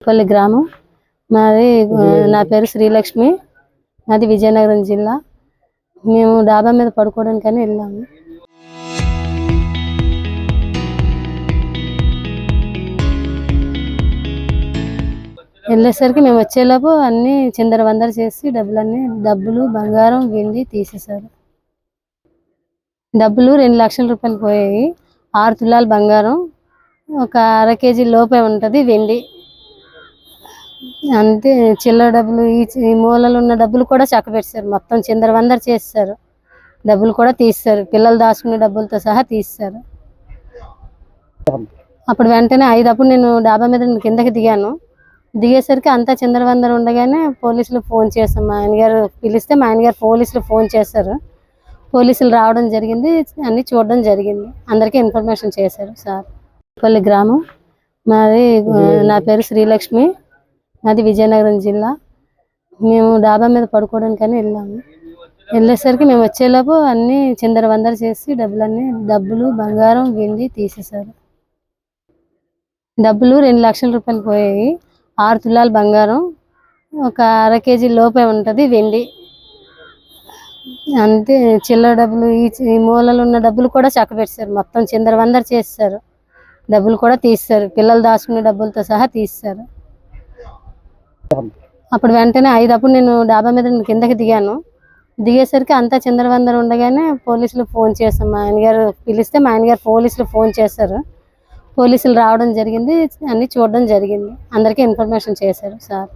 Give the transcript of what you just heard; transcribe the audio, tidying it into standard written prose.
పల్లి గ్రామం మాది. నా పేరు శ్రీలక్ష్మి. నాది విజయనగరం జిల్లా. మేము డాబా మీద పడుకోవడానికని వెళ్ళాము. వెళ్ళేసరికి మేము వచ్చేలోపు అన్నీ చిందరవందర చేసి డబ్బులు బంగారం వెండి తీసేశారు. డబ్బులు 2 లక్షల రూపాయలు పోయాయి. 6 తులాల బంగారం, ఒక అర కేజీ లోపే ఉంటుంది వెండి. అంతే. చిల్లర డబ్బులు, ఈ మూలలో ఉన్న డబ్బులు కూడా చక్కబెట్టారు. మొత్తం చిందరవందర చేస్తారు. డబ్బులు కూడా తీస్తారు. పిల్లలు దాచుకునే డబ్బులతో సహా తీస్తారు. అప్పుడు వెంటనే 5 అప్పుడు నేను డాబా మీద కిందకి దిగాను. దిగేసరికి అంతా చిందరవందర ఉండగానే పోలీసులకు ఫోన్ చేశాం. మా ఆయనగారు పిలిస్తే మా ఆయనగారు పోలీసులకు ఫోన్ చేశారు. పోలీసులు రావడం జరిగింది. అన్నీ చూడడం జరిగింది. అందరికీ ఇన్ఫర్మేషన్ చేశారు సార్. పల్లి గ్రామం మాది. నా పేరు శ్రీలక్ష్మి. నాది విజయనగరం జిల్లా. మేము డాబా మీద పడుకోవడానికని వెళ్ళాము. వెళ్ళేసరికి మేము వచ్చేలోపు అన్నీ చిందరవందర చేసి డబ్బులు బంగారం వెండి తీసేశారు. డబ్బులు 2 లక్షల రూపాయలు పోయాయి. 6 తులాల బంగారం, ఒక అర కేజీ లోపే ఉంటుంది వెండి. అంతే. చిల్లర డబ్బులు, ఈ మూలలో ఉన్న డబ్బులు కూడా చక్కబెట్టారు. మొత్తం చిందరవందర చేస్తారు. డబ్బులు కూడా తీస్తారు. పిల్లలు దాచుకునే డబ్బులతో సహా తీస్తారు. అప్పుడు వెంటనే 5 అప్పుడు నేను డాబా మీద కిందకి దిగాను. దిగేసరికి అంతా చిందరవందర ఉండగానే పోలీసులకు ఫోన్ చేశాం. మా ఆయనగారు పిలిస్తే మా ఆయనగారు పోలీసులకు ఫోన్ చేశారు. పోలీసులు రావడం జరిగింది. అన్నీ చూడడం జరిగింది. అందరికీ ఇన్ఫర్మేషన్ చేశారు సార్.